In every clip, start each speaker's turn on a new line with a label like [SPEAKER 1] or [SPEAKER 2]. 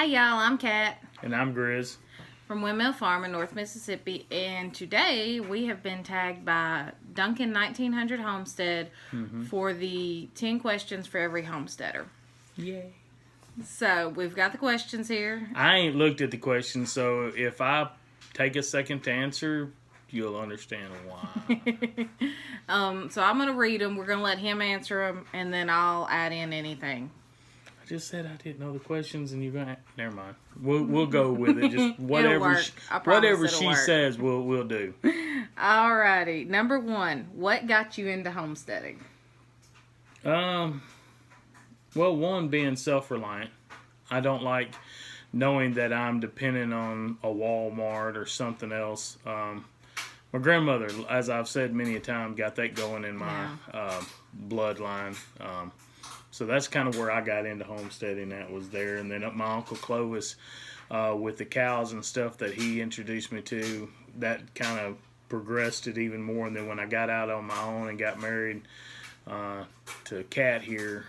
[SPEAKER 1] Hi y'all, I'm Kat
[SPEAKER 2] And I'm Grizz.
[SPEAKER 1] from Windmill Farm in North Mississippi, and today we have been tagged by Duncan 1900 Homestead for the 10 questions for every homesteader.
[SPEAKER 2] Yay.
[SPEAKER 1] So we've got the questions here.
[SPEAKER 2] I ain't looked at the questions, so if I take a second to answer, you'll understand why.
[SPEAKER 1] So I'm going to read them. We're going to let him answer them, and then I'll add in anything.
[SPEAKER 2] I just said I didn't know the questions, and you're gonna. Never mind. We'll go with it. Just whatever she says, we'll do.
[SPEAKER 1] Alrighty. Number 1, what got you into homesteading?
[SPEAKER 2] Well, one, being self-reliant. I don't like knowing that I'm dependent on a Walmart or something else. My grandmother, as I've said many a time, got that going in my bloodline. So that's kind of where I got into homesteading. That was there. And then my Uncle Clovis, with the cows and stuff that he introduced me to, that kind of progressed it even more. And then when I got out on my own and got married to Kat here,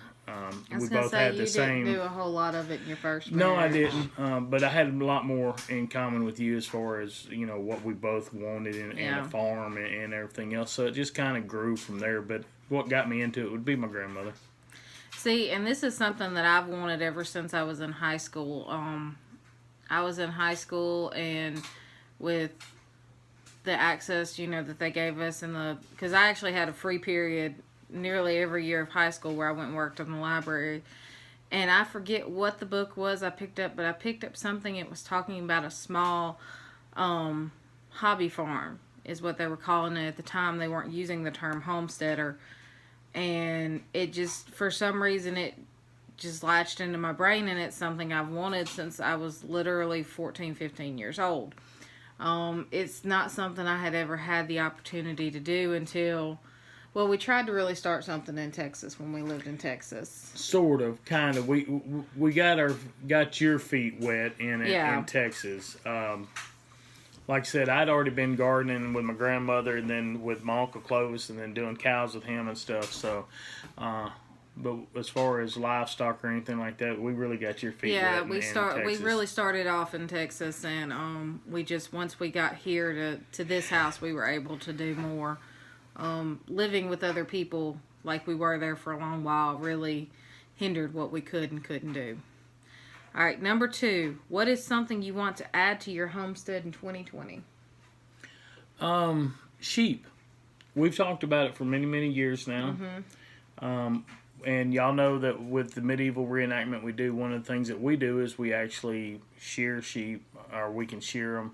[SPEAKER 2] we both had the same.
[SPEAKER 1] You didn't do a whole lot of it in your first marriage.
[SPEAKER 2] No, I didn't. But I had a lot more in common with you as far as, what we both wanted in a farm and everything else. So it just kind of grew from there. But what got me into it would be my grandmother.
[SPEAKER 1] See, and this is something that I've wanted ever since I was in high school. I was in high school, and with the access, that they gave us, because I actually had a free period nearly every year of high school where I went and worked in the library. And I forget what the book was I picked up, but I picked up something. It was talking about a small hobby farm is what they were calling it at the time. They weren't using the term homesteader. And it just, for some reason, it just latched into my brain, and it's something I've wanted since I was literally 14, 15 years old. It's not something I had ever had the opportunity to do until, well, we tried to really start something in Texas when we lived in Texas.
[SPEAKER 2] Sort of, kind of. We got your feet wet in Texas. Like I said, I'd already been gardening with my grandmother, and then with my Uncle Clovis, and then doing cows with him and stuff. So, but as far as livestock or anything like that, we really got your feet wet in Texas.
[SPEAKER 1] We really started off in Texas, and we just, once we got here to this house, we were able to do more. Living with other people like we were there for a long while really hindered what we could and couldn't do. All right, number 2. What is something you want to add to your homestead in 2020?
[SPEAKER 2] Sheep. We've talked about it for many, many years now. And y'all know that with the medieval reenactment we do, one of the things that we do is we actually shear sheep, or we can shear them,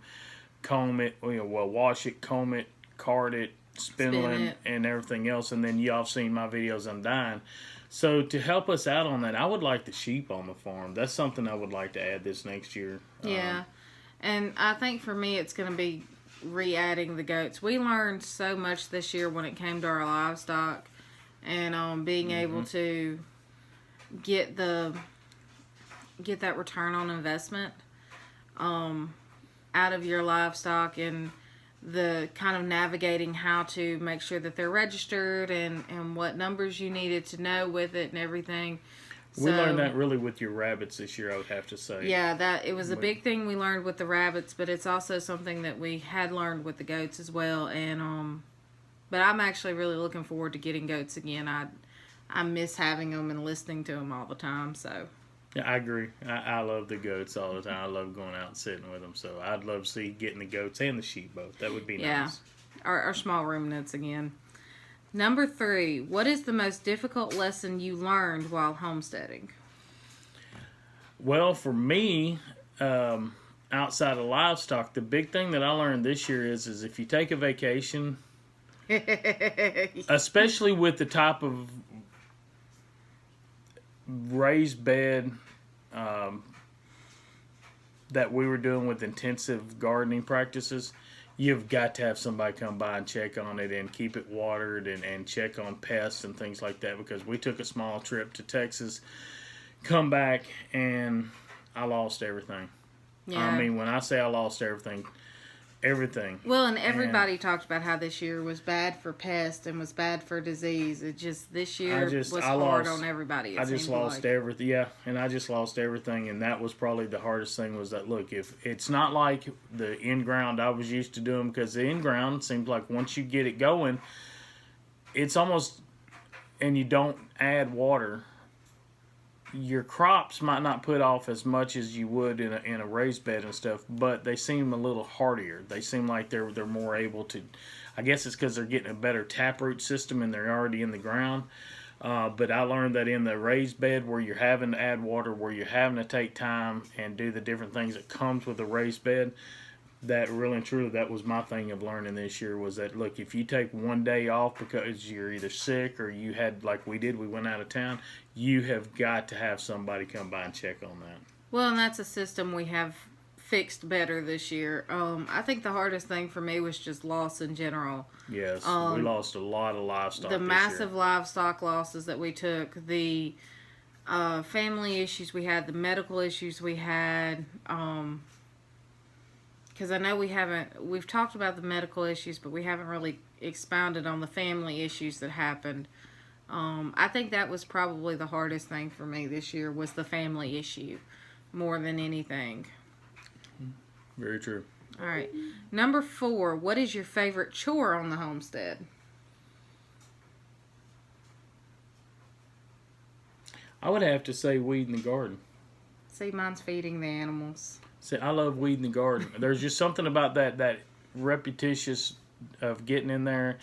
[SPEAKER 2] comb it, wash it, comb it, card it, spindle it, and everything else. And then y'all have seen my videos on dyeing. So to help us out on that, I would like the sheep on the farm. That's something I would like to add this next year.
[SPEAKER 1] Yeah, and I think for me it's going to be re-adding the goats. We learned so much this year when it came to our livestock, and being able to get that return on investment out of your livestock, and the kind of navigating how to make sure that they're registered and what numbers you needed to know with it and everything.
[SPEAKER 2] We learned that really with your rabbits this year, I would have to say.
[SPEAKER 1] Yeah, it was a big thing we learned with the rabbits, but it's also something that we had learned with the goats as well. And but I'm actually really looking forward to getting goats again. I miss having them and listening to them all the time. So.
[SPEAKER 2] Yeah, I agree. I love the goats all the time. I love going out and sitting with them. So I'd love to see getting the goats and the sheep both. That would be nice.
[SPEAKER 1] Our small ruminants again. Number 3, what is the most difficult lesson you learned while homesteading?
[SPEAKER 2] Well, for me, outside of livestock, the big thing that I learned this year is if you take a vacation, especially with the type of raised bed that we were doing with intensive gardening practices, you've got to have somebody come by and check on it and keep it watered and check on pests and things like that, because we took a small trip to Texas, come back, and I lost everything. Yeah. I mean, when I say I lost everything, everything.
[SPEAKER 1] Well, and everybody talked about how this year was bad for pests and was bad for disease. It just, this year was hard on everybody.
[SPEAKER 2] I just lost everything. Yeah, and I just lost everything, and that was probably the hardest thing. Was that, look, if it's not like the in-ground I was used to doing, because the in-ground seems like once you get it going, it's almost, and you don't add water, your crops might not put off as much as you would in a raised bed and stuff, but they seem a little hardier. They seem like they're more able to. I guess it's because they're getting a better taproot system and they're already in the ground. But I learned that in the raised bed, where you're having to add water, where you're having to take time and do the different things that comes with a raised bed, that really and truly, that was my thing of learning this year, was that, look, if you take one day off because you're either sick or you had, like we did, we went out of town, you have got to have somebody come by and check on that.
[SPEAKER 1] Well, and that's a system we have fixed better this year. I think the hardest thing for me was just loss in general.
[SPEAKER 2] Yes, we lost a lot of livestock
[SPEAKER 1] the
[SPEAKER 2] this
[SPEAKER 1] massive
[SPEAKER 2] year.
[SPEAKER 1] Livestock losses that we took, the family issues we had, the medical issues we had, because I know we've talked about the medical issues, but we haven't really expounded on the family issues that happened. I think that was probably the hardest thing for me this year, was the family issue more than anything.
[SPEAKER 2] Very true.
[SPEAKER 1] All right. Number 4, what is your favorite chore on the homestead?
[SPEAKER 2] I would have to say weeding the garden.
[SPEAKER 1] See, mine's feeding the animals.
[SPEAKER 2] See, I love weeding the garden. There's just something about that repetitious of getting in there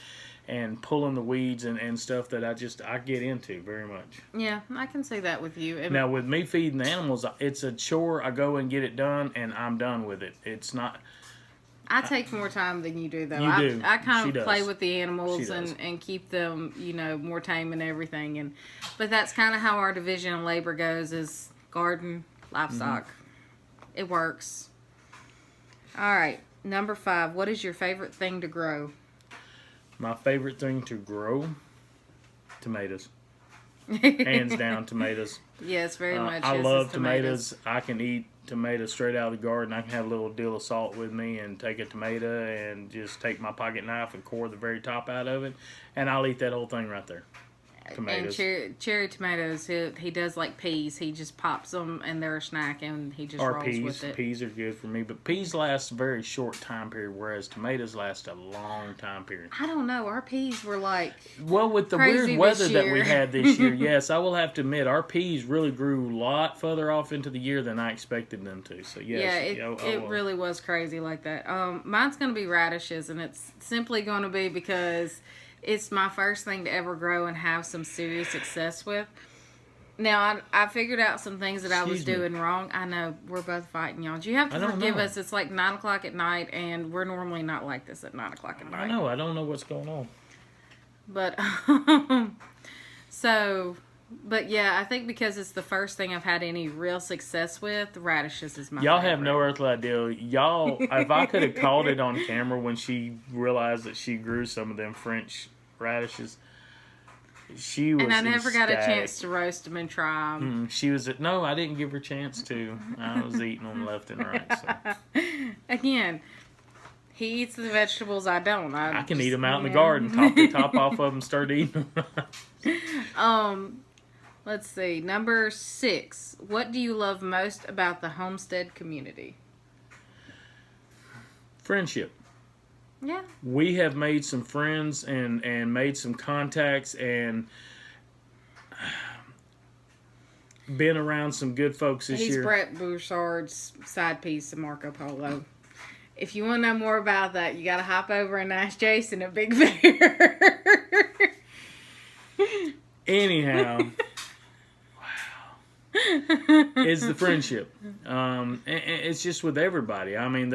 [SPEAKER 2] and pulling the weeds and stuff that I get into very much.
[SPEAKER 1] Yeah, I can see that with you.
[SPEAKER 2] Now, with me feeding the animals, it's a chore. I go and get it done, and I'm done with it. It's not...
[SPEAKER 1] I take more time than you do, though.
[SPEAKER 2] You do.
[SPEAKER 1] I kind of play
[SPEAKER 2] does.
[SPEAKER 1] with the animals and keep them, more tame and everything. But that's kind of how our division of labor goes, is garden, livestock. Mm-hmm. It works. All right. Number 5, what is your favorite thing to grow?
[SPEAKER 2] My favorite thing to grow? Tomatoes. Hands down, tomatoes.
[SPEAKER 1] Yes, very much.
[SPEAKER 2] I love tomatoes. I can eat tomatoes straight out of the garden. I can have a little deal of salt with me and take a tomato and just take my pocket knife and core the very top out of it, and I'll eat that whole thing right there. Tomatoes.
[SPEAKER 1] And cherry tomatoes, he does like peas. He just pops them and they're a snack, and he just rolls with it.
[SPEAKER 2] Peas are good for me, but peas last a very short time period, whereas tomatoes last a long time period.
[SPEAKER 1] I don't know. Our peas were like
[SPEAKER 2] with the weird weather that we had this year, yes, I will have to admit our peas really grew a lot further off into the year than I expected them to. So yes,
[SPEAKER 1] it really was crazy like that. Mine's going to be radishes, and it's simply going to be because it's my first thing to ever grow and have some serious success with. Now, I figured out some things that I was doing wrong. I know, we're both fighting, y'all. You have to forgive us. It's like 9 o'clock at night, and we're normally not like this at 9 o'clock at night.
[SPEAKER 2] I know. I don't know what's going on.
[SPEAKER 1] But, but yeah, I think because it's the first thing I've had any real success with, radishes is my
[SPEAKER 2] Y'all
[SPEAKER 1] favorite.
[SPEAKER 2] have no earthly idea. Y'all, if I could have caught it on camera when she realized that she grew some of them French radishes, she was
[SPEAKER 1] And I never got a
[SPEAKER 2] ecstatic.
[SPEAKER 1] chance to roast them and try them.
[SPEAKER 2] She was no, I didn't give her a chance to. I was eating them left and right. So.
[SPEAKER 1] Again, he eats the vegetables, I don't.
[SPEAKER 2] I can eat them out in the garden, top the top off of them, start eating them.
[SPEAKER 1] Let's see. Number 6. What do you love most about the homestead community?
[SPEAKER 2] Friendship.
[SPEAKER 1] Yeah.
[SPEAKER 2] We have made some friends and made some contacts and been around some good folks this year.
[SPEAKER 1] He's Brett Bouchard's side piece of Marco Polo. If you want to know more about that, you got to hop over and ask Jason at Big Bear.
[SPEAKER 2] Anyhow, is the friendship. It's just with everybody. I mean,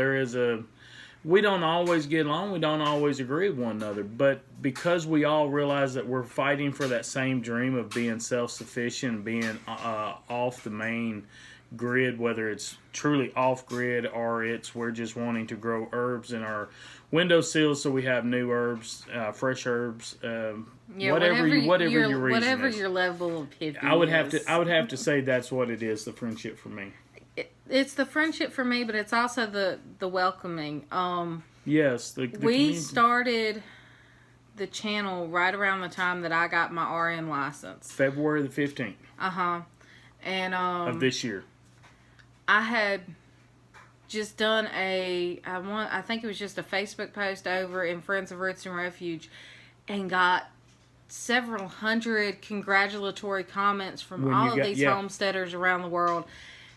[SPEAKER 2] we don't always get along. We don't always agree with one another. But because we all realize that we're fighting for that same dream of being self-sufficient, being off the main grid, whether it's truly off grid or we're just wanting to grow herbs in our windowsills so we have new herbs, fresh herbs, whatever your reason
[SPEAKER 1] whatever
[SPEAKER 2] is.
[SPEAKER 1] your level of hippie
[SPEAKER 2] I would
[SPEAKER 1] is.
[SPEAKER 2] have to say that's what it is, the friendship for me.
[SPEAKER 1] It's the friendship for me, but it's also the welcoming.
[SPEAKER 2] Yes, the
[SPEAKER 1] We
[SPEAKER 2] community.
[SPEAKER 1] started the channel right around the time that I got my RN license.
[SPEAKER 2] February the 15th
[SPEAKER 1] And
[SPEAKER 2] of this year.
[SPEAKER 1] I had just done I think it was just a Facebook post over in Friends of Roots and Refuge, and got several hundred congratulatory comments from all of these homesteaders around the world,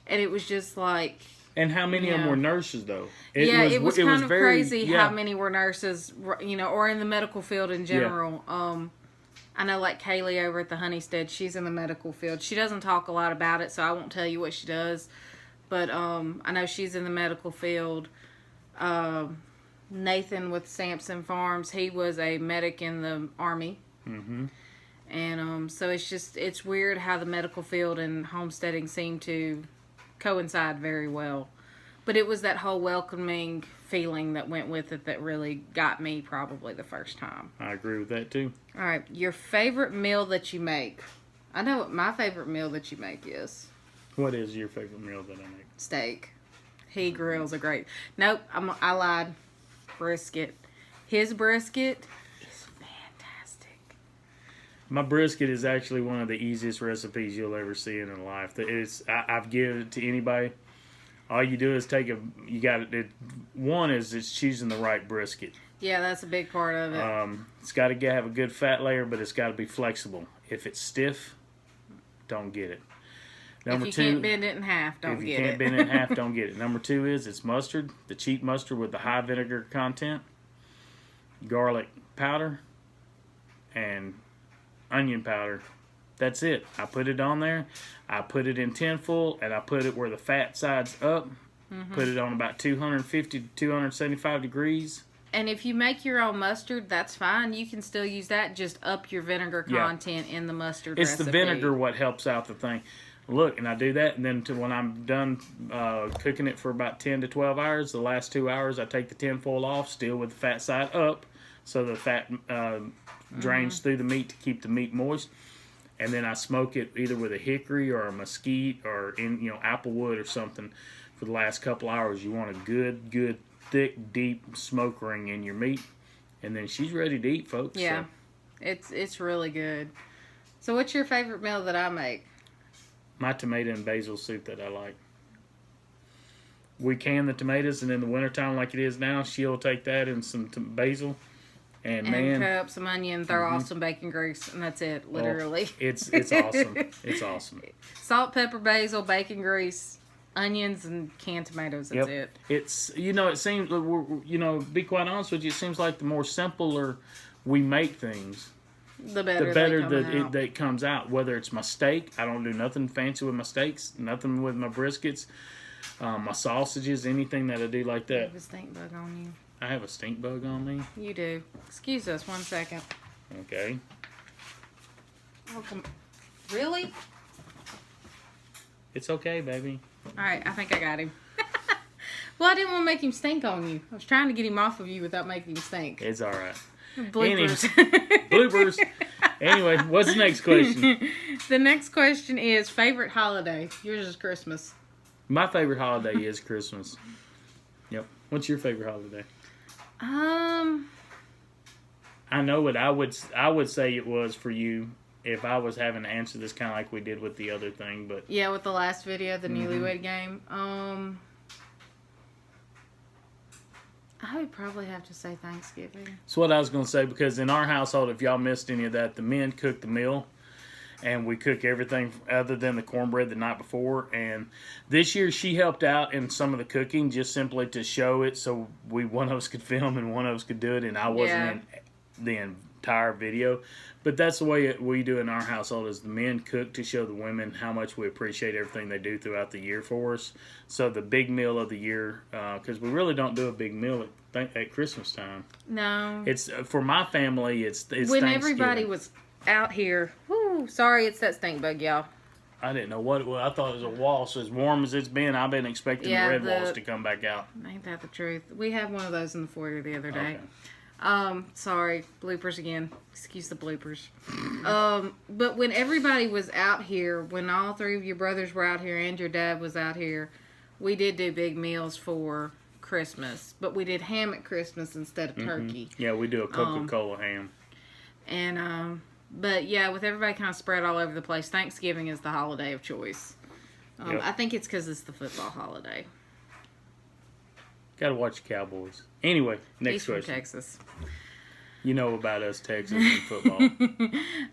[SPEAKER 1] and it was just like.
[SPEAKER 2] And how many of them were nurses, though?
[SPEAKER 1] It was kind of crazy how many were nurses, or in the medical field in general. Yeah. I know, like Kaylee over at the Homestead, she's in the medical field. She doesn't talk a lot about it, so I won't tell you what she does. But I know she's in the medical field. Nathan with Sampson Farms, he was a medic in the Army. Mm-hmm. And so it's weird how the medical field and homesteading seem to coincide very well. But it was that whole welcoming feeling that went with it that really got me probably the first time.
[SPEAKER 2] I agree with that too.
[SPEAKER 1] All right, your favorite meal that you make. I know what my favorite meal that you make is.
[SPEAKER 2] What is your favorite meal that I make?
[SPEAKER 1] Steak. He grills a great. Nope, I lied. Brisket. His brisket is fantastic.
[SPEAKER 2] My brisket is actually one of the easiest recipes you'll ever see in your life. I've given it to anybody. All you do is it's choosing the right brisket.
[SPEAKER 1] Yeah, that's a big part of it.
[SPEAKER 2] It's got to have a good fat layer, but it's got to be flexible. If it's stiff, don't get it.
[SPEAKER 1] Number two, can't bend it in half, don't get it.
[SPEAKER 2] If you can't bend it in half, don't get it. Number two is it's mustard, the cheap mustard with the high vinegar content, garlic powder, and onion powder. That's it. I put it on there. I put it in tinfoil, and I put it where the fat side's up. Mm-hmm. Put it on about 250 to 275 degrees.
[SPEAKER 1] And if you make your own mustard, that's fine. You can still use that. Just up your vinegar content in the mustard recipe.
[SPEAKER 2] It's the vinegar what helps out the thing. Look, and I do that, and then when I'm done cooking it for about 10 to 12 hours, the last 2 hours I take the tinfoil off, still with the fat side up, so the fat drains through the meat to keep the meat moist. And then I smoke it either with a hickory or a mesquite or in apple wood or something for the last couple hours. You want a good, thick, deep smoke ring in your meat, and then she's ready to eat, folks.
[SPEAKER 1] Yeah, so. It's really good. So what's your favorite meal that I make?
[SPEAKER 2] My tomato and basil soup that I like. We can the tomatoes, and in the wintertime like it is now, she'll take that and some basil. And
[SPEAKER 1] cut up some onion, throw off some bacon grease, and that's it, literally.
[SPEAKER 2] Oh, it's awesome. It's awesome.
[SPEAKER 1] Salt, pepper, basil, bacon grease, onions, and canned tomatoes. That's it.
[SPEAKER 2] It's, it seems, be quite honest with you, it seems like the more simpler we make things,
[SPEAKER 1] the better
[SPEAKER 2] that it comes out. Whether it's my steak, I don't do nothing fancy with my steaks, nothing with my briskets, my sausages, anything that I do like that.
[SPEAKER 1] You have a stink bug on you.
[SPEAKER 2] I have a stink bug on me?
[SPEAKER 1] You do. Excuse us 1 second.
[SPEAKER 2] Okay.
[SPEAKER 1] Oh, really?
[SPEAKER 2] It's okay, baby.
[SPEAKER 1] Alright, I think I got him. Well, I didn't want to make him stink on you. I was trying to get him off of you without making him stink.
[SPEAKER 2] It's alright.
[SPEAKER 1] Bloopers.
[SPEAKER 2] Bloopers. Anyway, what's the next question?
[SPEAKER 1] The next question is favorite holiday. Yours is Christmas.
[SPEAKER 2] My favorite holiday is Christmas. Yep. What's your favorite holiday? I know what I would say it was for you if I was having to answer this kind of like we did with the other thing, but
[SPEAKER 1] yeah, with the last video, the Newlywed Game. I would probably have to say Thanksgiving.
[SPEAKER 2] That's what I was going to say, because in our household, if y'all missed any of that, the men cook the meal, and we cook everything other than the cornbread the night before. And this year, she helped out in some of the cooking just simply to show it, so one of us could film and one of us could do it, and I wasn't in the entire video. But that's the way we do in our household, is the men cook to show the women how much we appreciate everything they do throughout the year for us. So the big meal of the year, because we really don't do a big meal at Christmas time.
[SPEAKER 1] No.
[SPEAKER 2] It's for my family, it's
[SPEAKER 1] when everybody was out here. Whoo, sorry, it's that stink bug, y'all.
[SPEAKER 2] I didn't know what it was. I thought it was a waltz. As warm as it's been, I've been expecting the red waltz to come back out.
[SPEAKER 1] Ain't that the truth? We had one of those in the foyer the other day.
[SPEAKER 2] Okay.
[SPEAKER 1] Sorry, bloopers again. Excuse the bloopers. But when everybody was out here, when all three of your brothers were out here and your dad was out here, we did do big meals for Christmas, but we did ham at Christmas instead of turkey.
[SPEAKER 2] Yeah, we do a Coca-Cola ham.
[SPEAKER 1] And but yeah, with everybody kind of spread all over the place, Thanksgiving is the holiday of choice.
[SPEAKER 2] Yep.
[SPEAKER 1] I think it's because it's the football holiday.
[SPEAKER 2] Gotta watch the Cowboys. Anyway, next
[SPEAKER 1] He's from
[SPEAKER 2] question.
[SPEAKER 1] Texas.
[SPEAKER 2] You know about us Texans and football.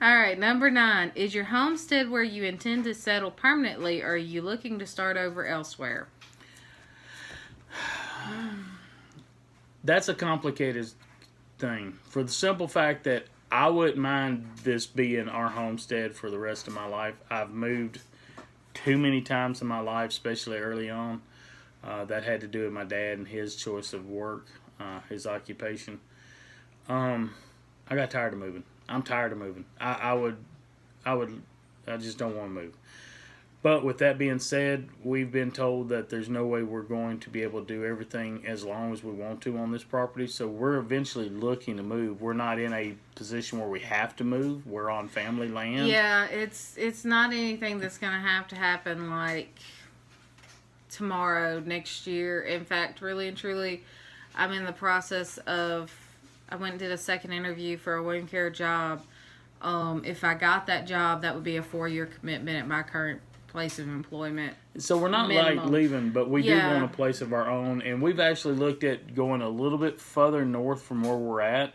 [SPEAKER 1] All right, number 9. Is your homestead where you intend to settle permanently, or are you looking to start over elsewhere?
[SPEAKER 2] That's a complicated thing. For the simple fact that I wouldn't mind this being our homestead for the rest of my life. I've moved too many times in my life, especially early on. That had to do with my dad and his choice of work, his occupation. I got tired of moving. I'm tired of moving. I just don't want to move. But with that being said, we've been told that there's no way we're going to be able to do everything as long as we want to on this property. So we're eventually looking to move. We're not in a position where we have to move. We're on family land.
[SPEAKER 1] Yeah, it's not anything that's going to happen like tomorrow, next year. In fact, really and truly, I'm in the process of, I went and did a second interview for a wound care job. If I got that job, that would be a 4-year commitment at my current place of employment.
[SPEAKER 2] So we're not
[SPEAKER 1] minimum.
[SPEAKER 2] like leaving, but we
[SPEAKER 1] Yeah.
[SPEAKER 2] do want a place of our own, and we've actually looked at going a little bit further north from where we're at,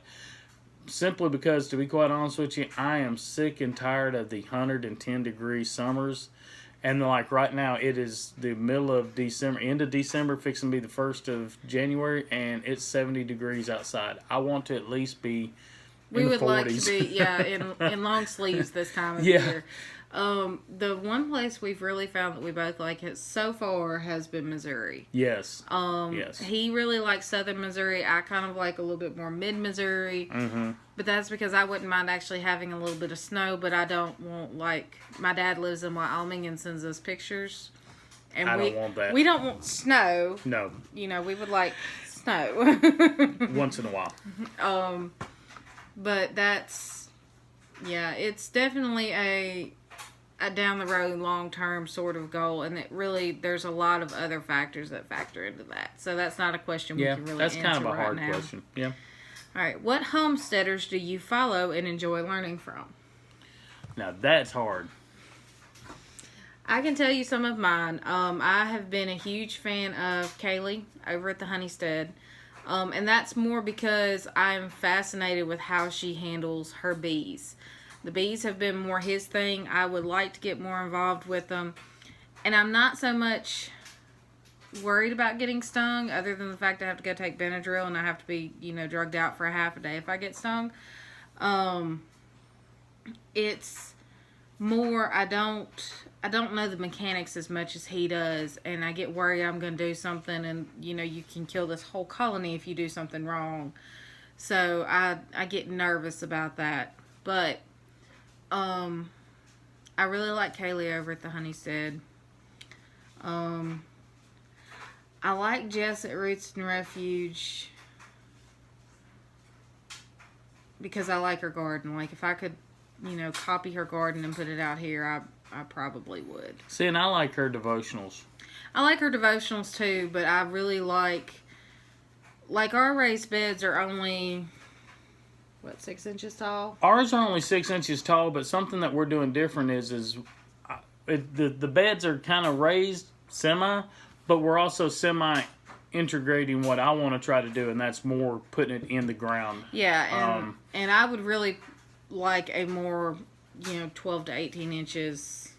[SPEAKER 2] simply because, to be quite honest with you, I am sick and tired of the 110-degree summers. And like right now, it is the middle of December, end of December, fixing to be the 1st of January, and it's 70 degrees outside. I want to at least be in
[SPEAKER 1] We
[SPEAKER 2] the
[SPEAKER 1] would
[SPEAKER 2] 40s.
[SPEAKER 1] like to be, in long sleeves this time of
[SPEAKER 2] Yeah.
[SPEAKER 1] year. The one place we've really found that we both like so far has been Missouri.
[SPEAKER 2] Yes.
[SPEAKER 1] Yes. He really likes southern Missouri. I kind of like a little bit more mid-Missouri.
[SPEAKER 2] Mm-hmm.
[SPEAKER 1] But that's because I wouldn't mind actually having a little bit of snow, but I don't want, like, my dad lives in Wyoming and sends us pictures. And
[SPEAKER 2] I don't want that.
[SPEAKER 1] We don't want snow.
[SPEAKER 2] No.
[SPEAKER 1] You know, we would like snow.
[SPEAKER 2] Once in a while.
[SPEAKER 1] But that's, yeah, it's definitely a down the road, long term sort of goal, and it really, there's a lot of other factors that factor into that. So that's not a question we can really answer right now.
[SPEAKER 2] Yeah, that's kind of a hard question. Yeah.
[SPEAKER 1] All right, what homesteaders do you follow and enjoy learning from?
[SPEAKER 2] Now that's hard.
[SPEAKER 1] I can tell you some of mine. I have been a huge fan of Kaylee over at the Homestead. And that's more because I'm fascinated with how she handles her bees. The bees have been more his thing. I would like to get more involved with them. And I'm not so much worried about getting stung, other than the fact I have to go take Benadryl and I have to be, drugged out for a half a day if I get stung. It's more, I don't know the mechanics as much as he does, and I get worried I'm going to do something, and you can kill this whole colony if you do something wrong. So I get nervous about that. But I really like Kaylee over at the Homestead. I like Jess at Roots and Refuge because I like her garden. Like, if I could, copy her garden and put it out here, I probably would.
[SPEAKER 2] See, and I like her devotionals.
[SPEAKER 1] I like her devotionals too, but I really like our raised beds are only, 6 inches tall?
[SPEAKER 2] Ours are only 6 inches tall, but something that we're doing different is the beds are kind of raised semi, but we're also semi integrating what I want to try to do, and that's more putting it in the ground.
[SPEAKER 1] Yeah, and I would really like a more 12 to 18 inches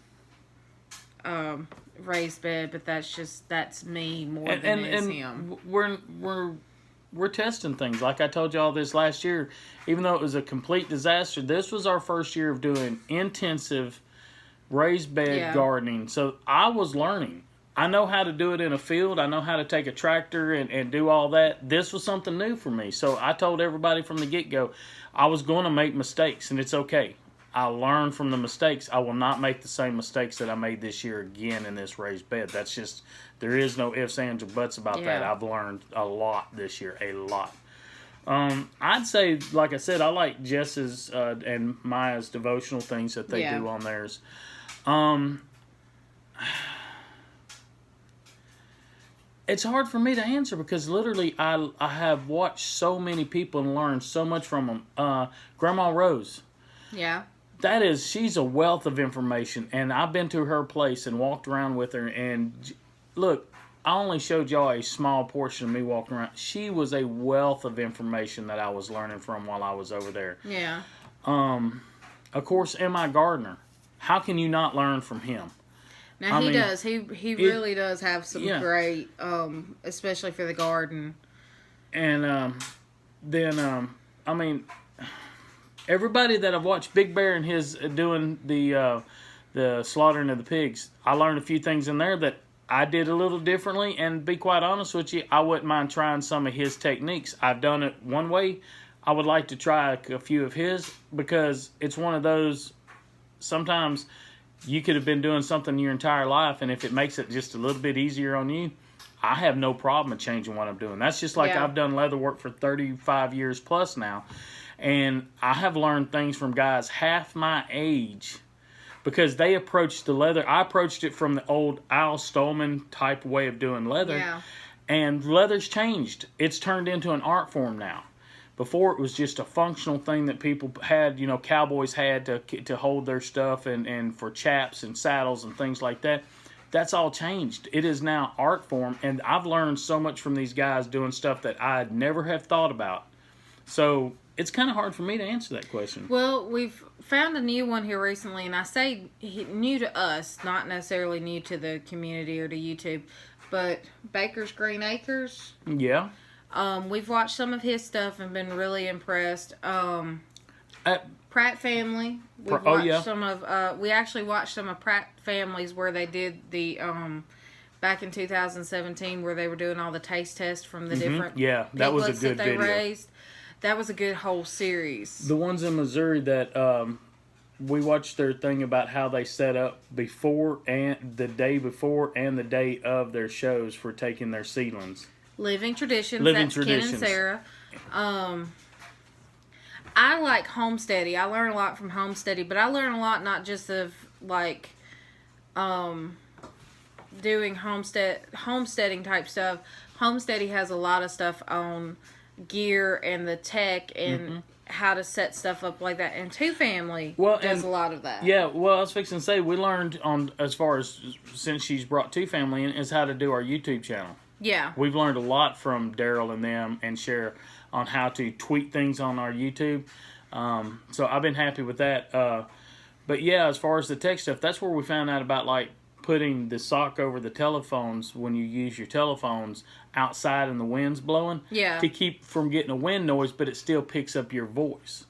[SPEAKER 1] raised bed, but that's me more than it is him.
[SPEAKER 2] We're testing things. Like I told y'all this last year, even though it was a complete disaster, this was our first year of doing intensive raised bed gardening. So I was learning. I know how to do it in a field. I know how to take a tractor and do all that. This was something new for me. So I told everybody from the get-go, I was going to make mistakes, and it's okay. I learned from the mistakes. I will not make the same mistakes that I made this year again in this raised bed. That's just, there is no ifs, ands, or buts about that. I've learned a lot this year, a lot. I'd say, like I said, I like Jess's and Maya's devotional things that they do on theirs. It's hard for me to answer because literally I have watched so many people and learned so much from them. Grandma Rose.
[SPEAKER 1] Yeah.
[SPEAKER 2] She's a wealth of information, and I've been to her place and walked around with her, and look, I only showed y'all a small portion of me walking around. She was a wealth of information that I was learning from while I was over there.
[SPEAKER 1] Yeah.
[SPEAKER 2] Of course, M.I. Gardner. How can you not learn from him?
[SPEAKER 1] Now he does. He really does have some great, especially for the garden.
[SPEAKER 2] And then I mean, everybody that I've watched, Big Bear and his doing the slaughtering of the pigs, I learned a few things in there that I did a little differently. And to be quite honest with you, I wouldn't mind trying some of his techniques. I've done it one way. I would like to try a few of his because it's one of those. Sometimes you could have been doing something your entire life, and if it makes it just a little bit easier on you, I have no problem in changing what I'm doing. That's just like I've done leather work for 35 years plus now, and I have learned things from guys half my age because they approached the leather. I approached it from the old Al Stolman type way of doing leather, and leather's changed. It's turned into an art form now. Before it was just a functional thing that people had, cowboys had to hold their stuff and for chaps and saddles and things like that. That's all changed. It is now art form, and I've learned so much from these guys doing stuff that I'd never have thought about. So it's kind of hard for me to answer that question.
[SPEAKER 1] Well, we've found a new one here recently, and I say new to us, not necessarily new to the community or to YouTube, but Baker's Green Acres.
[SPEAKER 2] Yeah.
[SPEAKER 1] We've watched some of his stuff and been really impressed. Pratt Family. We've watched some of. We actually watched some of Pratt Family's where they did the back in 2017 where they were doing all the taste tests from the different
[SPEAKER 2] that was a good
[SPEAKER 1] that they
[SPEAKER 2] video.
[SPEAKER 1] raised. That was a good whole series.
[SPEAKER 2] The ones in Missouri that we watched their thing about how they set up before and the day before and the day of their shows for taking their seedlings.
[SPEAKER 1] Living Traditions.
[SPEAKER 2] Living
[SPEAKER 1] That's
[SPEAKER 2] Traditions.
[SPEAKER 1] Ken and Sarah. I like homesteading. I learn a lot from homesteading, but I learn a lot not just of like doing homesteading type stuff. Homesteading has a lot of stuff on gear and the tech and how to set stuff up like that. And Two Family does a lot of that. Yeah,
[SPEAKER 2] well, I was fixing to say we learned on as far as since she's brought Two Family in is how to do our YouTube channel.
[SPEAKER 1] Yeah.
[SPEAKER 2] We've learned a lot from Daryl and them and Cher on how to tweak things on our YouTube. So I've been happy with that. But yeah, as far as the tech stuff, that's where we found out about like putting the sock over the telephones when you use your telephones outside and the wind's blowing.
[SPEAKER 1] Yeah.
[SPEAKER 2] To keep from getting a wind noise, but it still picks up your voice.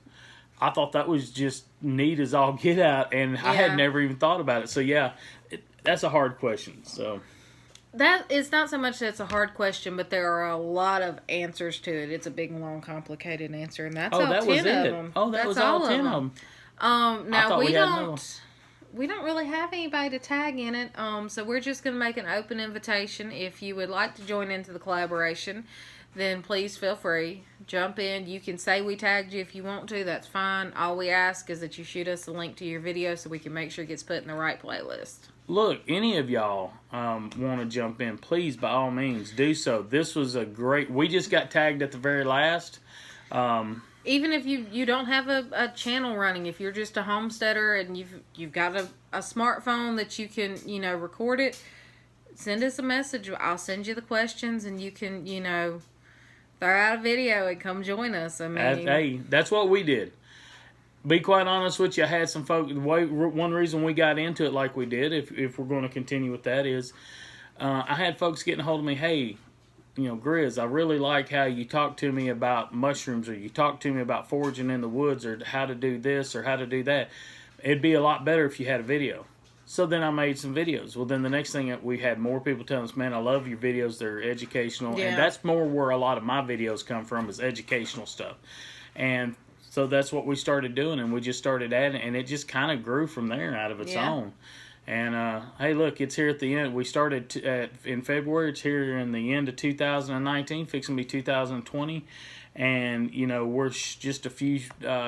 [SPEAKER 2] I thought that was just neat as all get out, and I had never even thought about it. So yeah, that's a hard question. So.
[SPEAKER 1] That is not so much that it's a hard question, but there are a lot of answers to it. It's a big, long, complicated answer, and that's all 10 of them.
[SPEAKER 2] Oh, that was all 10 of them.
[SPEAKER 1] Now we don't really have anybody to tag in it, so we're just going to make an open invitation. If you would like to join into the collaboration, then please feel free. Jump in. You can say we tagged you if you want to. That's fine. All we ask is that you shoot us a link to your video so we can make sure it gets put in the right playlist.
[SPEAKER 2] Look, any of y'all want to jump in, please, by all means, do so. This was a great... We just got tagged at the very last.
[SPEAKER 1] Even if you don't have a channel running, if you're just a homesteader and you've got a smartphone that you can, record it, send us a message. I'll send you the questions, and you can, throw out a video and come join us. I mean...
[SPEAKER 2] Hey, that's what we did. Be quite honest with you, I had some folks. One reason we got into it like we did, if we're going to continue with that, is I had folks getting a hold of me. Hey, Grizz, I really like how you talk to me about mushrooms, or you talk to me about foraging in the woods, or how to do this or how to do that. It'd be a lot better if you had a video. So then I made some videos. Well, then the next thing we had more people telling us, man, I love your videos. They're educational, and that's more where a lot of my videos come from, is educational stuff. And so that's what we started doing, and we just started adding, and it just kind of grew from there out of its own. And, hey, look, it's here at the end. We started in February. It's here in the end of 2019, fixing to be 2020. And, we're just a few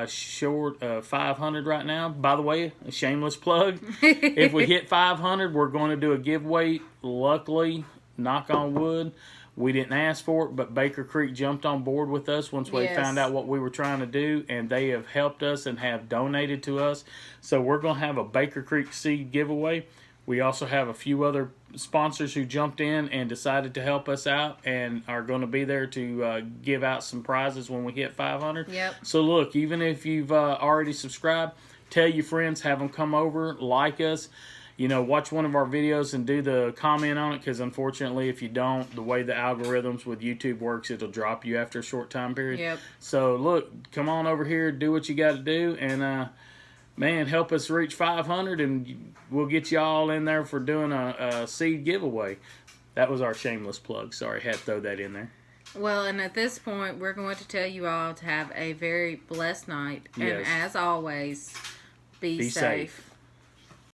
[SPEAKER 2] short of 500 right now. By the way, a shameless plug. If we hit 500, we're going to do a giveaway. Luckily, knock on wood, we didn't ask for it, but Baker Creek jumped on board with us once we
[SPEAKER 1] Yes.
[SPEAKER 2] found out what we were trying to do, and they have helped us and have donated to us. So we're going to have a Baker Creek seed giveaway. We also have a few other sponsors who jumped in and decided to help us out and are going to be there to give out some prizes when we hit 500.
[SPEAKER 1] Yep.
[SPEAKER 2] So look, even if you've already subscribed, tell your friends, have them come over, like us. Watch one of our videos and do the comment on it, because unfortunately, if you don't, the way the algorithms with YouTube works, it'll drop you after a short time period.
[SPEAKER 1] Yep.
[SPEAKER 2] So look, come on over here, do what you got to do, and man, help us reach 500, and we'll get you all in there for doing a seed giveaway. That was our shameless plug. Sorry, had to throw that in there.
[SPEAKER 1] Well, and at this point, we're going to tell you all to have a very blessed night.
[SPEAKER 2] Yes.
[SPEAKER 1] And as always, be safe.